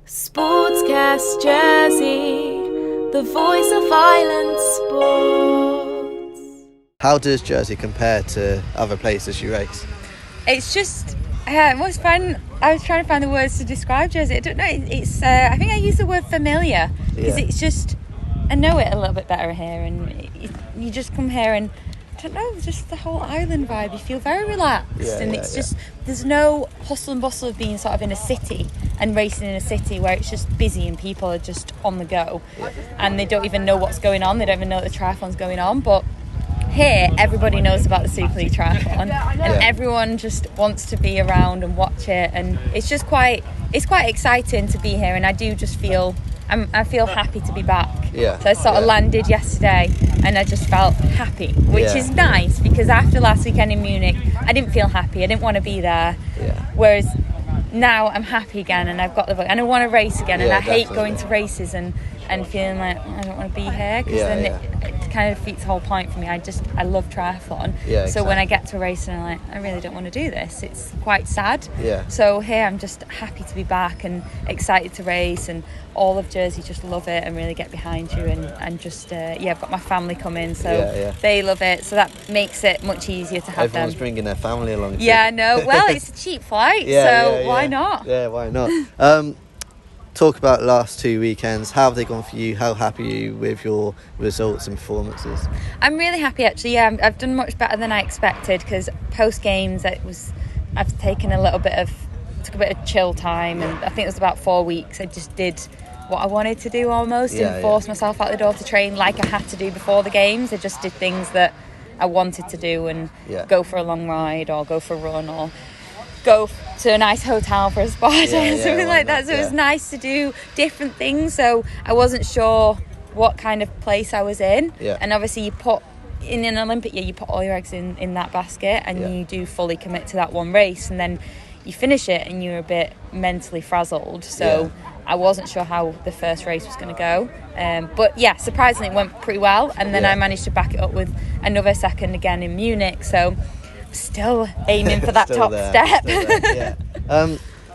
Sportscast Jersey, the voice of Island sports. How does Jersey compare to other places you race? It's just, I was trying to find the words to describe Jersey. I don't know, it's I think I use the word familiar, because it's just, I know it a little bit better here, and you just come here and, I don't know, just the whole island vibe. You feel very relaxed, just, there's no hustle and bustle of being sort of in a city and racing in a city where it's just busy and people are just on the go and they don't even know what's going on. They don't even know that the triathlon's going on. But here, everybody knows about the Super League Triathlon and everyone just wants to be around and watch it. And it's just quite exciting to be here. And I do just feel, I feel happy to be back. So I sort of landed yesterday and I just felt happy, which is nice, because after last weekend in Munich, I didn't feel happy. I didn't want to be there. Whereas now I'm happy again and I've got the vote and I want to race again, and I hate going to races and feeling like I don't want to be here, because then it kind of defeats the whole point for me. I love triathlon, so when I get to a race and I'm like, I really don't want to do this, it's quite sad. So here I'm just happy to be back and excited to race, and all of Jersey just love it and really get behind you, and just I've got my family coming, so they love it, so that makes it much easier to have Everyone's bringing their family along too. Well, it's a cheap flight, why not? Why not? Talk about last 2 weekends. How have they gone for you? How happy are you with your results and performances? I'm really happy, actually. I've done much better than I expected, because post games I've taken a bit of chill time, and I think it was about 4 weeks. I just did what I wanted to do almost, and forced myself out the door to train like I had to do before the games. I just did things that I wanted to do, and go for a long ride or go for a run or go to a nice hotel for a spa day or something like that. So it was nice to do different things. So I wasn't sure what kind of place I was in. And obviously you put in an Olympic year, you put all your eggs in that basket, and you do fully commit to that one race, and then you finish it and you're a bit mentally frazzled. So I wasn't sure how the first race was going to go. But surprisingly it went pretty well, and then I managed to back it up with another second again in Munich. So still aiming for that top step.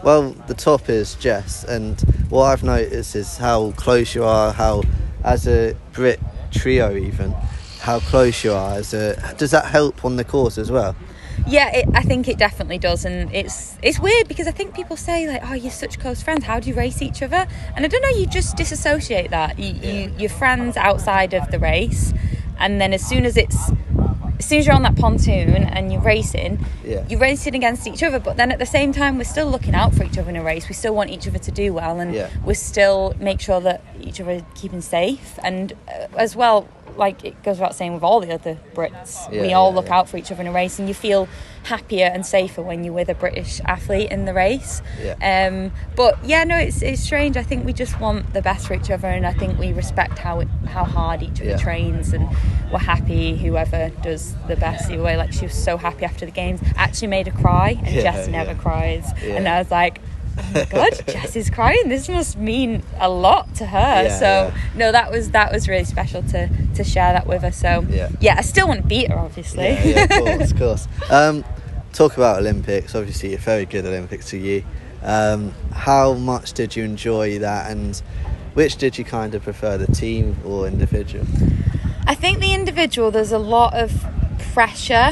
Well, the top is Jess, and what I've noticed is how close you are, how as a Brit trio even, how close you are. Does that help on the course as well? I think it definitely does, and it's weird, because I think people say like, oh, you're such close friends, how do you race each other? And I don't know, you just disassociate that. You're friends outside of the race, and then as soon as you're on that pontoon and you're racing against each other, but then at the same time we're still looking out for each other in a race. We still want each other to do well, and we still make sure that each other is keeping safe, and as well, like it goes without saying with all the other Brits, we all look out for each other in a race, and you feel happier and safer when you're with a British athlete in the race. It's strange. I think we just want the best for each other, and I think we respect how hard each other trains, and we're happy whoever does the best either way. Like, she was so happy after the games, actually made her cry, and Jess never cries, and I was like, oh my god, Jess is crying, this must mean a lot to her. No, that was really special to share that with her. So I still want to beat her, obviously. Of course. Talk about Olympics. Obviously you're very good at Olympics to you. How much did you enjoy that, and which did you kind of prefer, the team or individual? I think the individual, there's a lot of pressure,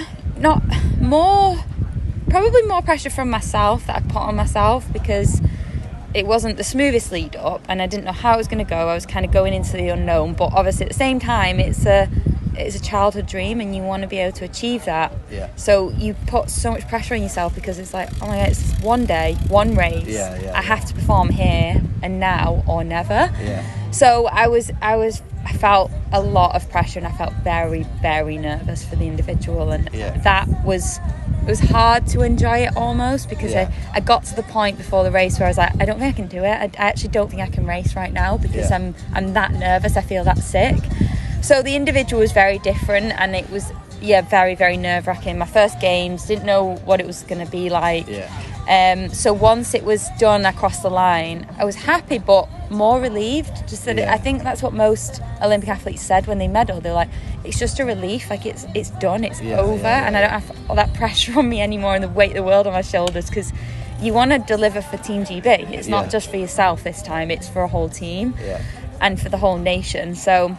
probably more pressure from myself that I put on myself, because it wasn't the smoothest lead up and I didn't know how it was going to go. I was kind of going into the unknown, but obviously at the same time it's a childhood dream and you want to be able to achieve that. So you put so much pressure on yourself, because it's like, oh my god, it's one day, one race, I have to perform here and now or never. So I felt a lot of pressure, and I felt very, very nervous for the individual, and it was hard to enjoy it almost, because I got to the point before the race where I was like, I don't think I can do it. I actually don't think I can race right now, because I'm that nervous, I feel that sick. So the individual was very different, and it was very, very nerve-wracking. My first games, didn't know what it was going to be like. So once it was done, I crossed the line, I was happy but more relieved. Just that I think that's what most Olympic athletes said when they medal. They're like, it's just a relief, like it's done, it's over, and I don't have all that pressure on me anymore and the weight of the world on my shoulders, because you want to deliver for Team GB. It's not just for yourself this time, it's for a whole team and for the whole nation. So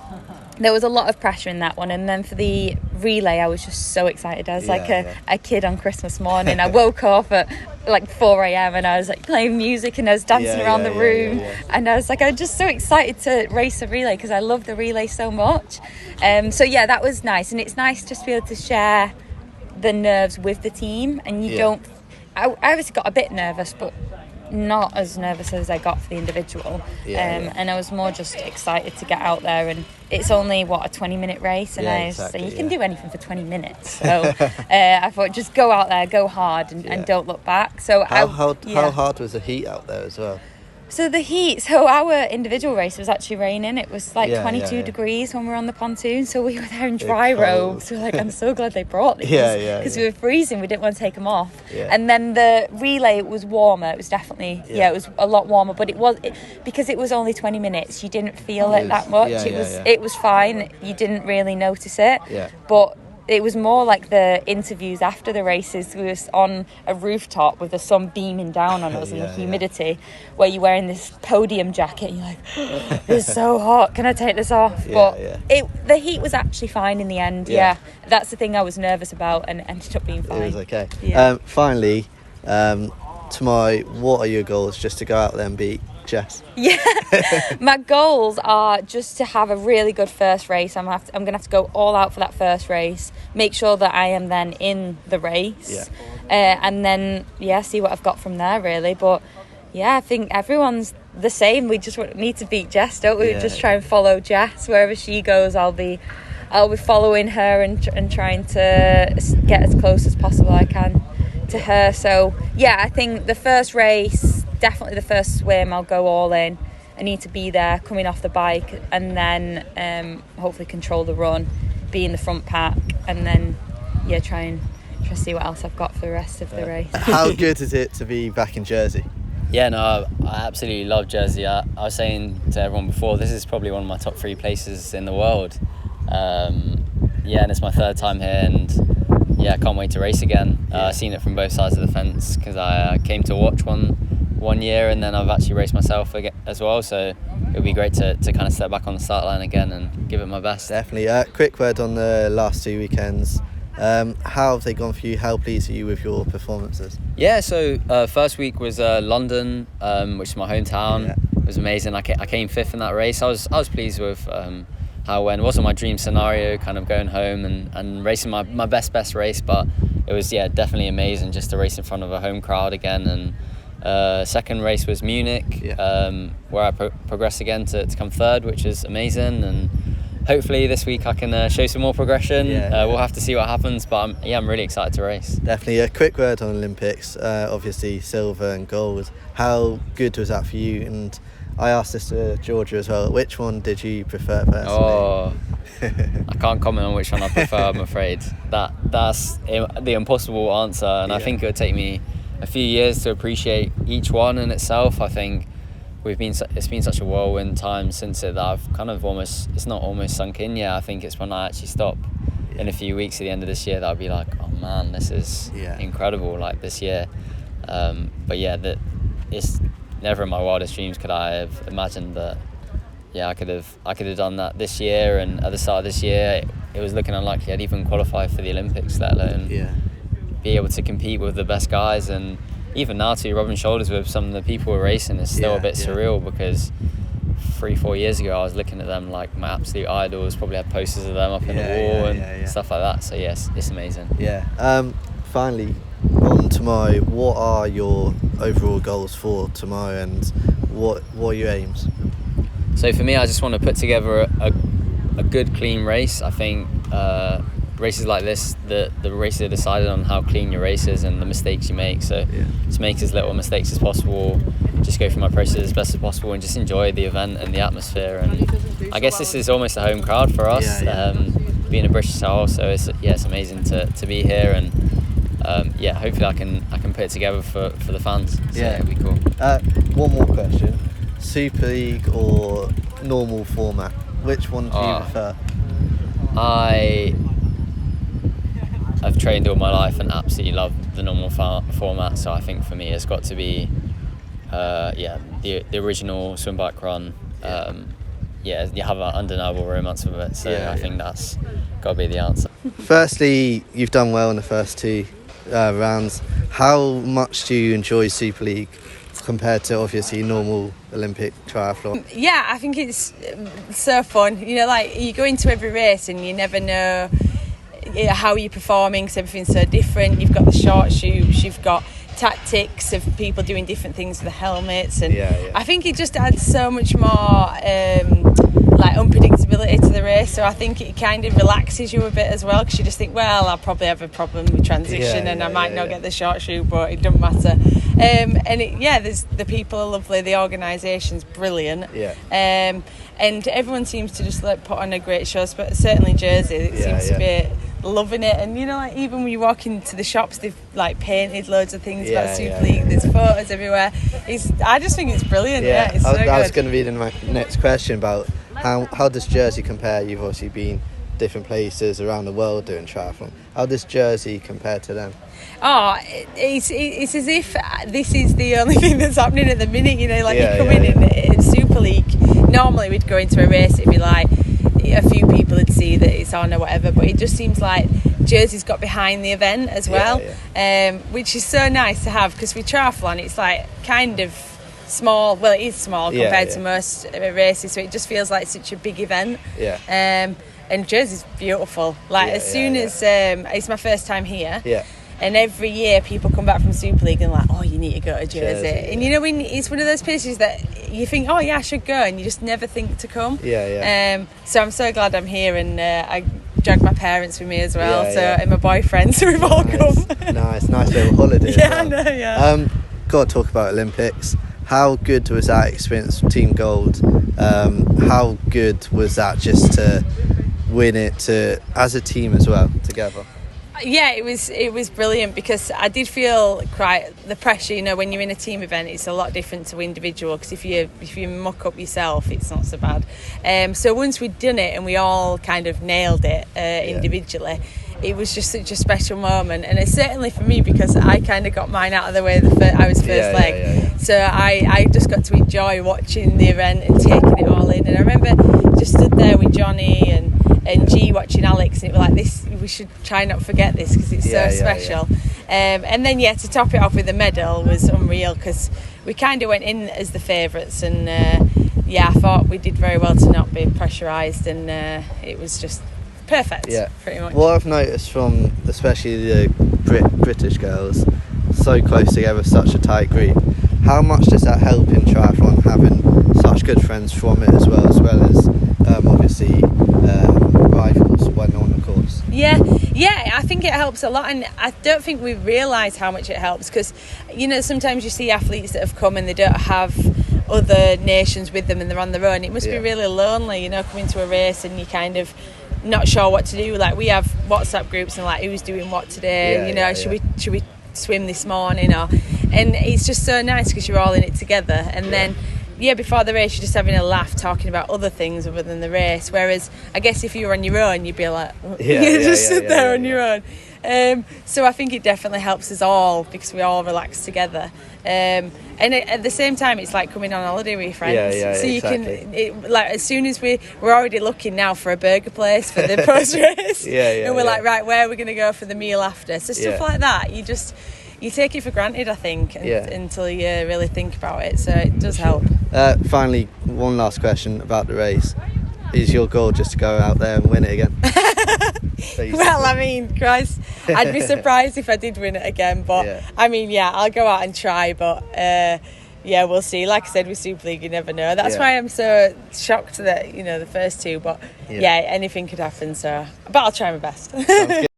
there was a lot of pressure in that one. And then for the relay, I was just so excited. I was a kid on Christmas morning. I woke up at like 4 a.m. and I was like playing music and I was dancing around the room. And I was like, I'm just so excited to race a relay because I love the relay so much. So yeah, that was nice. And it's nice just to be able to share the nerves with the team. And you don't... I obviously got a bit nervous, but not as nervous as I got for the individual. And I was more just excited to get out there, and it's only a 20-minute race, and so you can do anything for 20 minutes. So I thought just go out there, go hard, and don't look back. So how hard was the heat out there as well? So the heat, our individual race was actually raining. It was like 22 degrees when we were on the pontoon. So we were there in dry robes. We were like, I'm so glad they brought these. Because we were freezing. We didn't want to take them off. And then the relay, it was warmer. It was definitely, it was a lot warmer. But because it was only 20 minutes, you didn't feel it that much. It was fine. You didn't really notice it. But it was more like the interviews after the races. We were on a rooftop with the sun beaming down on us and the humidity, where you're wearing this podium jacket and you're like, it's so hot, can I take this off? The heat was actually fine in the end. That's the thing I was nervous about, and it ended up being fine. It was okay. Finally, tomorrow, what are your goals? Just to go out there and beat Jess? My goals are just to have a really good first race. I'm gonna have to go all out for that first race, make sure that I am then in the race, and then see what I've got from there really. But I think everyone's the same. We just need to beat Jess, don't we? Just try and follow Jess wherever she goes. I'll be following her and trying to get as close as possible I can to her. So I think the first race, definitely the first swim, I'll go all in. I need to be there coming off the bike, and then hopefully control the run, be in the front pack, and then try and see what else I've got for the rest of the race. How good is it to be back in Jersey? I absolutely love Jersey. I was saying to everyone before, this is probably one of my top 3 places in the world. And it's my 3rd time here, and I can't wait to race again. I've seen it from both sides of the fence because I came to watch one year, and then I've actually raced myself as well, so it would be great to kind of step back on the start line again and give it my best. Definitely. Quick word on the last 2 weekends. How have they gone for you? How pleased are you with your performances? So first week was London, which is my hometown. It was amazing. I came 5th in that race. I was pleased with how it went. It wasn't my dream scenario, kind of going home and racing my best race, but it was definitely amazing just to race in front of a home crowd again. And second race was Munich, where I progressed again to come 3rd, which is amazing. And hopefully this week I can show some more progression. We'll have to see what happens, but I'm really excited to race. Definitely. A quick word on Olympics. Obviously silver and gold. How good was that for you? And I asked this to Georgia as well. Which one did you prefer personally? I can't comment on which one I prefer, I'm afraid. That's the impossible answer, and I think it would take me a few years to appreciate each one in itself. I think it's been such a whirlwind time since it that I've kind of it's not almost sunk in yet. I think it's when I actually stop in a few weeks at the end of this year that I'll be like, oh man, this is incredible, like this year. It's never in my wildest dreams could I have imagined that I could have done that this year. And at the start of this year it was looking unlikely I'd even qualify for the Olympics, let alone be able to compete with the best guys. And even now too, rubbing shoulders with some of the people we're racing is still a bit surreal, because 3-4 years ago I was looking at them like my absolute idols, probably had posters of them up in the wall and stuff like that. So yes, it's amazing. Finally, on tomorrow, what are your overall goals for tomorrow, and what are your aims? So for me, I just want to put together a good clean race. I think races like this, the races are decided on how clean your race is and the mistakes you make. So just make as little mistakes as possible, just go through my process as best as possible, and just enjoy the event and the atmosphere. And I guess this is almost a home crowd for us, being a British style. So it's amazing to be here, and hopefully I can put it together for the fans. So it'll be cool. One more question: Super League or normal format? Which one do you prefer? I've trained all my life and absolutely love the normal format. So I think for me, it's got to be, the original swim bike run. You have an undeniable romance with it. So I think that's got to be the answer. Firstly, you've done well in the first 2 rounds. How much do you enjoy Super League compared to obviously normal Olympic triathlon? Yeah, I think it's so fun. Like you go into every race and you never know how you're performing because everything's so different. You've got the short shoots, you've got tactics of people doing different things with the helmets, and I think it just adds so much more unpredictability to the race. So I think it kind of relaxes you a bit as well, because you just think, well, I'll probably have a problem with transition and I might not get the short shoot, but it doesn't matter. There's the people are lovely, the organisation's brilliant, and everyone seems to just put on a great show. But certainly Jersey seems to be loving it, and even when you walk into the shops, they've painted loads of things about Super League. There's photos everywhere. I just think it's brilliant. It's so good. That was going to be my next question about how does Jersey compare? You've obviously been different places around the world doing triathlon. How does Jersey compare to them? It's as if this is the only thing that's happening at the minute. You come in Super League. Normally we'd go into a race, it'd be like a few people would see that it's on or whatever, but it just seems like Jersey's got behind the event as well, which is so nice to have, because with triathlon it's kind of small. Well, it is small compared to most races, so it just feels like such a big event. And Jersey's beautiful. As soon as it's my first time here. And every year people come back from Super League and you need to go to Jersey. And when it's one of those places that you think, I should go, and you just never think to come. So I'm so glad I'm here, and I dragged my parents with me as well, and my boyfriend, so we've all come. Nice little holiday. I know. Got to talk about Olympics. How good was that experience, Team Gold? How good was that just to win it as a team as well, together? Yeah, it was brilliant, because I did feel quite the pressure. When you're in a team event, it's a lot different to individual, because if you muck up yourself, it's not so bad. So once we'd done it and we all kind of nailed it individually, it was just such a special moment. And it's certainly for me, because I kind of got mine out of the way. I was first leg, so I just got to enjoy watching the event and taking it all in. And I remember just stood there with Johnny and G watching Alex, and it was like, this, we should try not forget this, because it's so special. And then to top it off with the medal was unreal, because we kind of went in as the favourites, and I thought we did very well to not be pressurised, and it was just perfect. Pretty much. What I've noticed from especially the British girls, so close together, such a tight group, how much does that help in triathlon, having such good friends from it as well as obviously rivals when on the course? I think it helps a lot, and I don't think we realise how much it helps, because sometimes you see athletes that have come and they don't have other nations with them and they're on their own. It must be really lonely, coming to a race and you kind of not sure what to do. We have WhatsApp groups and who's doing what today, should we swim this morning, and it's just so nice because you're all in it together. And then before the race you're just having a laugh, talking about other things other than the race, whereas I guess if you were on your own you'd be like just sit there on your own. So I think it definitely helps us all, because we all relax together, and at the same time it's like coming on holiday with your friends. So you can as soon as we're already looking now for a burger place for the post race, and we're like, right, where are we going to go for the meal after? So stuff like that, you take it for granted, I think, until you really think about it. So it does help. Finally, one last question about the race. Is your goal just to go out there and win it again? Well, I mean, Christ, I'd be surprised if I did win it again. But I mean, I'll go out and try. But we'll see. Like I said, with Super League, you never know. That's why I'm so shocked that the first two. But anything could happen. So, but I'll try my best. Sounds good.